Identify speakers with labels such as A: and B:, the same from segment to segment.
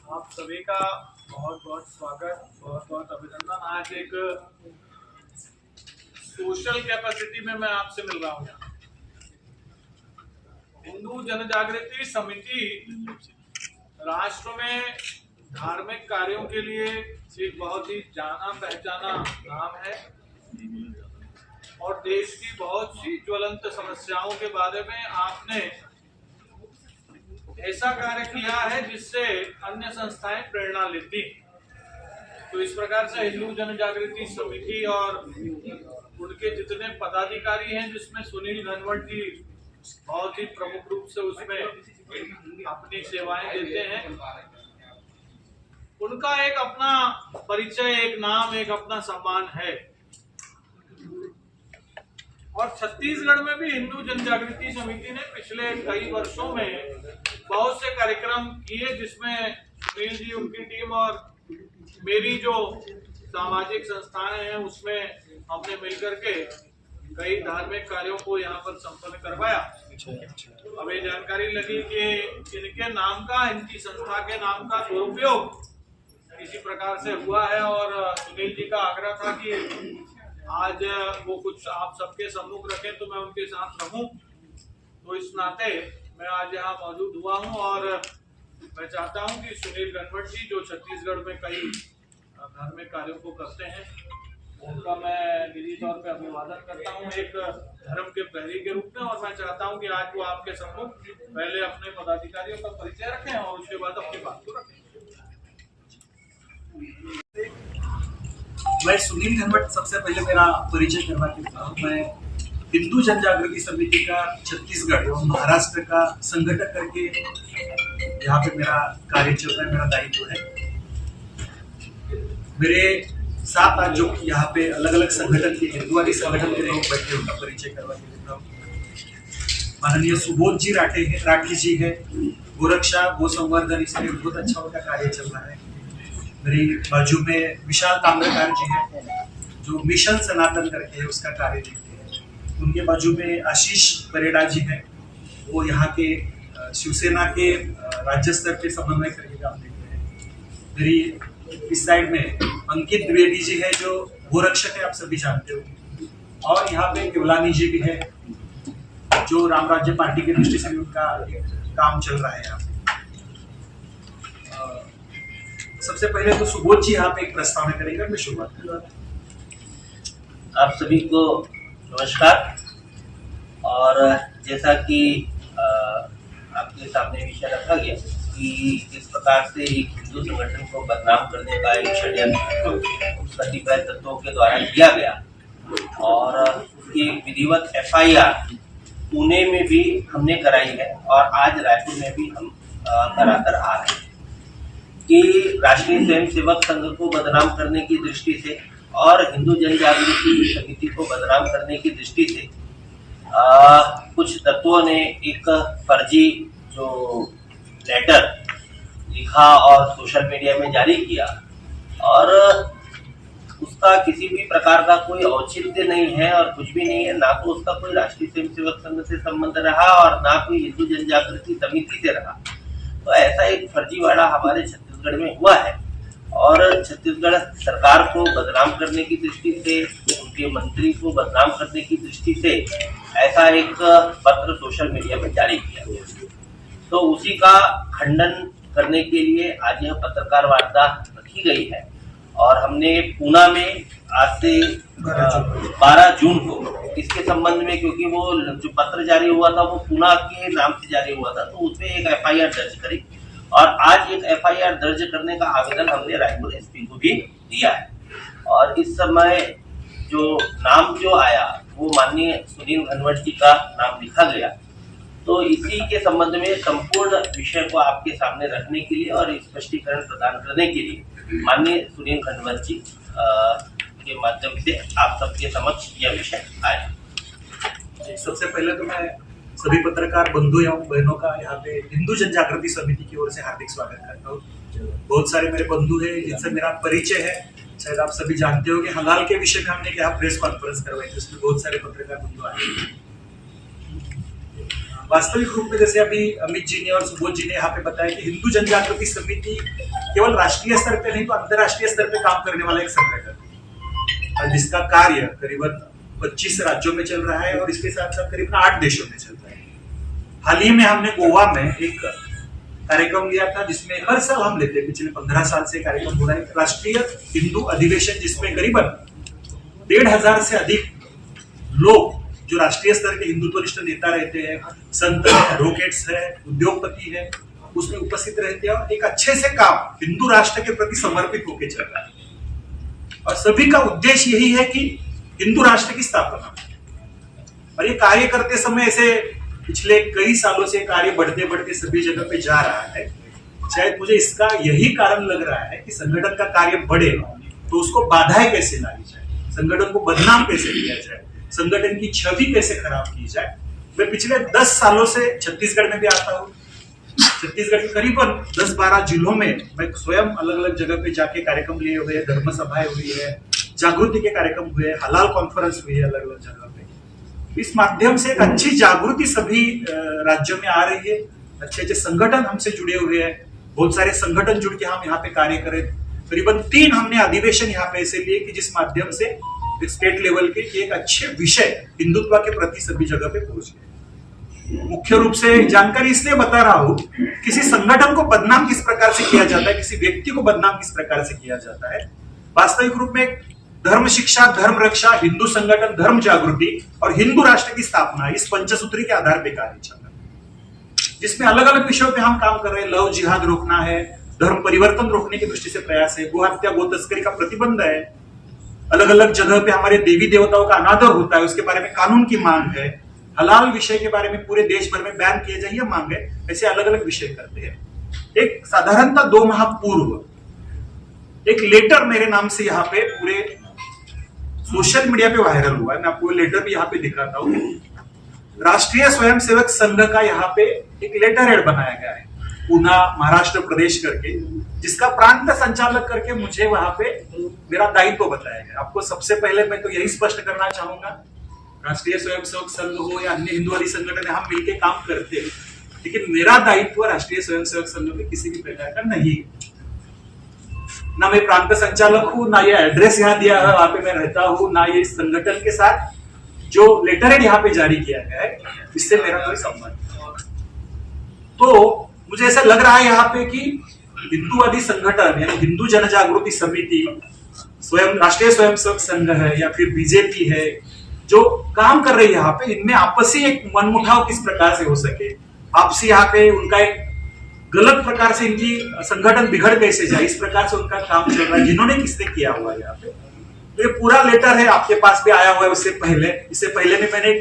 A: आप सभी का बहुत बहुत स्वागत, बहुत बहुत अभिनंदन। आज एक सोशल कैपेसिटी में मैं आपसे मिल रहा हूँ। हिंदू जन जागृति समिति राष्ट्र में धार्मिक कार्यों के लिए एक बहुत ही जाना पहचाना नाम है और देश की बहुत सी ज्वलंत समस्याओं के बारे में आपने ऐसा कार्य किया है जिससे अन्य संस्थाएं प्रेरणा लेती। तो इस प्रकार से हिंदू जन जागृति समिति और उनके जितने पदाधिकारी हैं, जिसमें सुनील घनवट जी बहुत ही प्रमुख रूप से उसमें अपनी सेवाएं देते हैं, उनका एक अपना परिचय, एक नाम, एक अपना सम्मान है। और छत्तीसगढ़ में भी हिंदू जन जागृति समिति ने पिछले कई वर्षों में बहुत से कार्यक्रम किए, जिसमें सुनील जी, उनकी टीम और मेरी जो सामाजिक संस्थाएं हैं उसमें हमने मिलकर के कई धार्मिक कार्यों को यहाँ पर संपन्न करवाया। अब ये जानकारी लगी कि इनके नाम का, इनकी संस्था के नाम का दुरुपयोग किसी प्रकार से हुआ है और सुनील जी का आग्रह था कि आज वो कुछ आप सबके सम्मुख रखें तो मैं उनके साथ रहूं। तो इस नाते मैं आज यहाँ मौजूद हुआ हूँ और मैं चाहता हूँ कि सुनील घनवट जी, जो छत्तीसगढ़ में कई धार्मिक कार्यों को करते हैं, उनका मैं निजी तौर पे अभिवादन करता हूँ एक धर्म के प्रहरी के रूप में। और मैं चाहता हूँ कि आज वो आपके सम्मुख पहले अपने पदाधिकारियों का परिचय रखें और उसके बाद अपनी बात को रखें।
B: मैं सुनील घनवट, सबसे पहले मेरा परिचय करवा देता हूँ। मैं हिंदू जन जागृति समिति का छत्तीसगढ़ और महाराष्ट्र का संगठक करके यहाँ पे मेरा कार्य चल रहा है, मेरा दायित्व है। मेरे साथ आज जो यहाँ पे अलग अलग संगठन के, हिंदुवादी संगठन के लोग बैठे, उनका परिचय करवा के देता हूँ। माननीय सुबोध जी राठी जी है, गोरक्षा गो संवर्धन, इसमें बहुत अच्छा उनका कार्य चल रहा है। मेरी बाजू में विशाल ताम्रकार जी है, जो मिशन सनातन करके है, उसका कार्य देखते हैं। उनके बाजू में आशीष परेड़ा जी है, वो यहाँ के शिवसेना के राज्य स्तर के समन्वय करके काम देखते हैं। मेरी इस साइड में अंकित द्विवेदी जी है, जो गोरक्षक है, आप सभी जानते हो। और यहाँ पे केवलानी जी भी है, जो राम राज्य पार्टी की दृष्टि से भी उनका काम चल रहा है यहाँ पे। सबसे पहले तो सुबोध जी यहाँ पे एक प्रस्तावना करेंगे, मैं शुरुआत करूँगा।
C: आप सभी को नमस्कार। और जैसा कि आपके सामने विषय रखा गया कि किस प्रकार से एक हिंदू संगठन को बदनाम करने का एक षड्यंत्र कतिपय तत्वों के द्वारा किया गया और उसकी विधिवत FIR पुणे में भी हमने कराई है और आज रायपुर में भी हम कराकर आ रहे हैं कि राष्ट्रीय स्वयंसेवक संघ को बदनाम करने की दृष्टि से और हिंदू जन जागृति समिति को बदनाम करने की दृष्टि से कुछ तत्वों ने एक फर्जी जो लेटर लिखा और सोशल मीडिया में जारी किया और उसका किसी भी प्रकार का कोई औचित्य नहीं है और कुछ भी नहीं है। ना तो उसका कोई राष्ट्रीय स्वयंसेवक संघ से संबंध रहा और ना कोई हिंदू जन जागृति समिति से रहा। तो ऐसा एक फर्जीवाड़ा हमारे छत्तीसगढ़ में हुआ है और छत्तीसगढ़ सरकार को बदनाम करने की दृष्टि से, उनके मंत्री को बदनाम करने की दृष्टि से ऐसा एक पत्र सोशल मीडिया में जारी किया गया। तो उसी का खंडन करने के लिए आज यह पत्रकार वार्ता रखी गई है और हमने पूना में आज से 12 जून को इसके संबंध में, क्योंकि वो जो पत्र जारी हुआ था वो पूना के नाम से जारी हुआ था, तो उसमें एक FIR दर्ज करी और आज एक FIR दर्ज करने का आवेदन हमने रायपुर SP को भी दिया है। और इस समय जो नाम जो आया वो माननीय सुनील घनवट जी का नाम लिखा गया। तो इसी के संबंध में संपूर्ण विषय को आपके सामने रखने के लिए और स्पष्टीकरण प्रदान करने के लिए माननीय सुनील घनवट जी के माध्यम से आप सबके समक्ष यह विषय आया।
B: सबसे पहले तो मैं सभी पत्रकार बंधु एवं बहनों का यहाँ पे हिंदू जन जागृति समिति की ओर से हार्दिक स्वागत करता हूँ। बहुत सारे मेरे बंधु हैं जिनसे मेरा परिचय है, शायद आप सभी जानते हो कि हलाल के विषय में हमने क्या प्रेस कॉन्फ्रेंस करवाई थी, उसमें बहुत सारे पत्रकार बंधु आए। वास्तविक रूप में जैसे अभी अमित जी ने और सुबोध जी ने यहाँ पे बताया कि हिंदू जनजागृति समिति केवल राष्ट्रीय स्तर पे नहीं तो अंतर्राष्ट्रीय स्तर पे काम करने वाला एक संगठन है, जिसका कार्य करीबन 25 राज्यों में चल रहा है और इसके साथ साथ करीबन 8 देशों में चल रहा है। हाल ही में हमने गोवा में एक कार्यक्रम लिया था जिसमें हर साल हम लेते हैं, पिछले 15 साल से कार्यक्रम हो रहा है, राष्ट्रीय हिंदू अधिवेशन, जिसमें करीबन 1,500 से अधिक लोग जो राष्ट्रीय स्तर के हिंदुत्वनिष्ठ नेता रहते हैं, संत है, एडवोकेट्स है, उद्योगपति है, उसमें उपस्थित रहते हैं और एक अच्छे से काम हिंदू राष्ट्र के प्रति समर्पित होकर चल रहा है और सभी का उद्देश्य यही है कि हिंदू राष्ट्र की स्थापना। और ये कार्य करते समय ऐसे पिछले कई सालों से कार्य बढ़ते बढ़ते सभी जगह पे जा रहा है। शायद मुझे इसका यही कारण लग रहा है कि संगठन का कार्य बढ़े तो उसको बाधाएं कैसे लाई जाए, संगठन को बदनाम कैसे किया जाए, संगठन की छवि कैसे खराब की जाए। मैं पिछले 10 सालों से छत्तीसगढ़ में भी आता हूँ। छत्तीसगढ़ के करीबन 10-12 जिलों में मैं स्वयं अलग अलग जगह पे जाके कार्यक्रम लिए हुए, धर्म सभाएं हुई है, जागृति के कार्यक्रम हुए, हलाल कॉन्फ्रेंस हुई है अलग अलग जगह पे। इस माध्यम से एक अच्छी जागृति सभी राज्यों में आ रही है। अच्छे अच्छे संगठन हमसे जुड़े हुए हैं, बहुत सारे संगठन जुड़ के हम यहाँ पे कार्य करें। करीबन 3 हमने अधिवेशन यहाँ पे ऐसे लिए कि जिस माध्यम से स्टेट लेवल के एक अच्छे विषय हिंदुत्व के प्रति सभी जगह पे पहुंच गए। मुख्य रूप से जानकारी इसलिए बता रहा हूं, किसी संगठन को बदनाम किस प्रकार से किया जाता है, किसी व्यक्ति को बदनाम किस प्रकार से किया जाता है। वास्तविक रूप में धर्म शिक्षा, धर्म रक्षा, हिंदू संगठन, धर्म जागृति और हिंदू राष्ट्र की स्थापना, इस पंचसूत्री के आधार पर कार्य चल रहा है, जिसमें अलग अलग विषयों पे हम काम कर रहे हैं। लव जिहाद रोकना है, धर्म परिवर्तन रोकने की दृष्टि से प्रयास है, गो हत्या गो तस्करी का प्रतिबंध है, अलग अलग जगह पे हमारे देवी देवताओं का अनादर होता है, उसके बारे में कानून की मांग है, हलाल विषय के बारे में पूरे देश भर में बैन किए जाए मांग है। ऐसे अलग अलग विषय करते हैं। एक साधारणतः 2 माह पूर्व एक लेटर मेरे नाम से यहाँ पे पूरे सोशल मीडिया पे वायरल हुआ है। मैं आपको लेटर भी यहाँ पे दिखाता हूँ। राष्ट्रीय स्वयंसेवक संघ का यहाँ पे एक लेटर हेड बनाया गया है, पूना महाराष्ट्र प्रदेश करके, जिसका प्रांत संचालक करके मुझे वहां पे मेरा दायित्व बताया गया। आपको सबसे पहले मैं तो यही स्पष्ट करना चाहूंगा, राष्ट्रीय स्वयंसेवक संघ हो या अन्य हिंदुवादी संगठन, हम मिलकर काम करते हैं, लेकिन मेरा दायित्व राष्ट्रीय स्वयंसेवक संघ में किसी भी प्रकार का नहीं। ना मैं प्रांत संचालक हूं, ना ये एड्रेस यहाँ दिया है वहां पे मैं रहता हूं, ना ये संगठन के साथ जो लेटर हेड यहाँ पे जारी किया गया है इससे मेरा कोई संबंध। तो मुझे ऐसा लग रहा है यहाँ पे कि हिंदूवादी संगठन यानी हिंदू जनजागृति समिति, स्वयं राष्ट्रीय स्वयंसेवक संघ है या फिर बीजेपी है, जो काम कर रही है यहाँ पे, इनमें आपसी एक मनमुटाव किस प्रकार से हो सके, आपसी यहाँ पे उनका एक गलत प्रकार से इनकी संगठन बिगड़ कैसे जाए, इस प्रकार से उनका काम चल रहा है, जिन्होंने किसने किया हुआ है यहाँ पे। तो ये पूरा लेटर है, आपके पास भी आया हुआ है। इससे पहले भी मैंने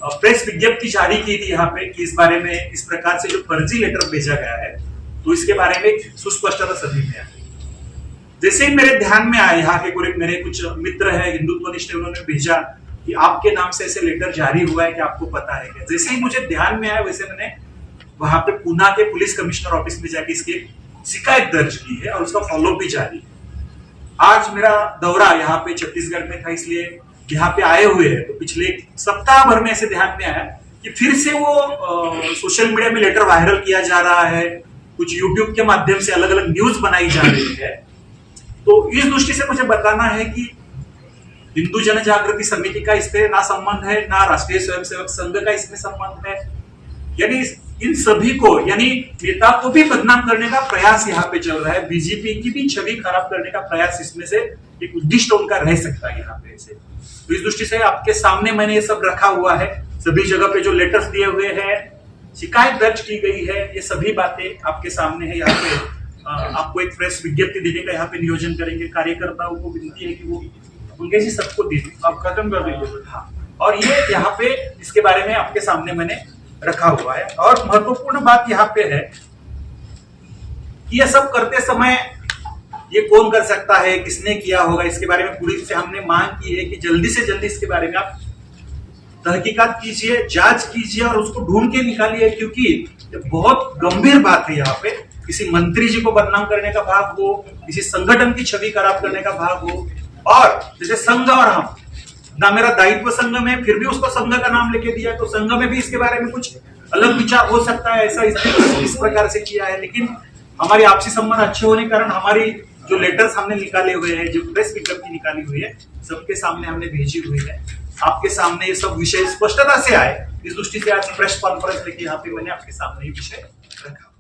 B: प्रेस विज्ञप्ति जारी की थी यहाँ पे कि इस बारे में, इस प्रकार से जो फर्जी लेटर भेजा गया है, तो इसके बारे में सुस्पष्टता सभी में आई। जैसे ही मेरे ध्यान में आया, यहाँ के मेरे कुछ मित्र है हिंदुत्वनिष्ठ, उन्होंने भेजा कि आपके नाम से ऐसे लेटर जारी हुआ है कि आपको पता है क्या। जैसे ही मुझे ध्यान में आया, वैसे मैंने वहां पे पूना के पुलिस कमिश्नर ऑफिस में जाके इसकी शिकायत दर्ज की है और उसका फॉलोअप भी जारी है। आज मेरा दौरा यहाँ पे छत्तीसगढ़ में था, इसलिए यहाँ पे आए हुए हैं। तो पिछले सप्ताह भर में ऐसे ध्यान में आया कि फिर से वो सोशल मीडिया में लेटर वायरल किया जा रहा है, कुछ यूट्यूब के माध्यम से अलग अलग न्यूज बनाई जा रही है। तो इस दृष्टि से मुझे बताना है कि हिंदू जनजागृति समिति का इसमें ना संबंध है, ना राष्ट्रीय स्वयंसेवक संघ का इसमें संबंध है। यानी इन सभी को, यानी नेता को भी बदनाम करने का प्रयास यहाँ पे चल रहा है। बीजेपी की भी छवि खराब करने का प्रयास इसमें से एक उद्दिष्ट उनका रह सकता है यहाँ पे से। तो इस दृष्टि से आपके सामने मैंने ये सब रखा हुआ है। सभी जगह पे जो लेटर्स दिए हुए हैं, शिकायत दर्ज की गई है, ये सभी बातें आपके सामने है। यहाँ पे आपको एक प्रेस विज्ञप्ति देने का यहाँ पे नियोजन करेंगे। कार्यकर्ताओं को विनती है कि वो उनके जी सबको दीजिए, आप खत्म कर दीजिए। हाँ, और ये यहाँ पे इसके बारे में आपके सामने मैंने रखा हुआ है। और महत्वपूर्ण बात यहाँ पे है कि ये सब करते समय ये कौन कर सकता है, किसने किया होगा, इसके बारे में पुलिस से हमने मांग की है कि जल्दी से जल्दी इसके बारे में आप तहकीकात कीजिए, जांच कीजिए और उसको ढूंढ के निकालिए, क्योंकि ये बहुत गंभीर बात है। यहाँ पे किसी मंत्री जी को बदनाम करने का भाग हो, किसी संगठन की छवि खराब करने का भाग हो। और जैसे संघ और हम, ना मेरा दायित्व संघ में, फिर भी उसको संघ का नाम लेके दिया, तो संघ में भी इसके बारे में कुछ अलग विचार हो सकता है, ऐसा इस प्रकार से किया है, लेकिन हमारी आपसी संबंध अच्छे होने के कारण हमारी जो लेटर्स हमने निकाले हुए हैं, जो प्रेस विज्ञप्ति निकाली हुई है, सबके सामने हमने भेजी हुई है। आपके सामने ये सब विषय स्पष्टता से आए, इस दृष्टि से आज प्रेस कॉन्फ्रेंस लेके यहाँ पे मैंने आपके सामने ये विषय रखा।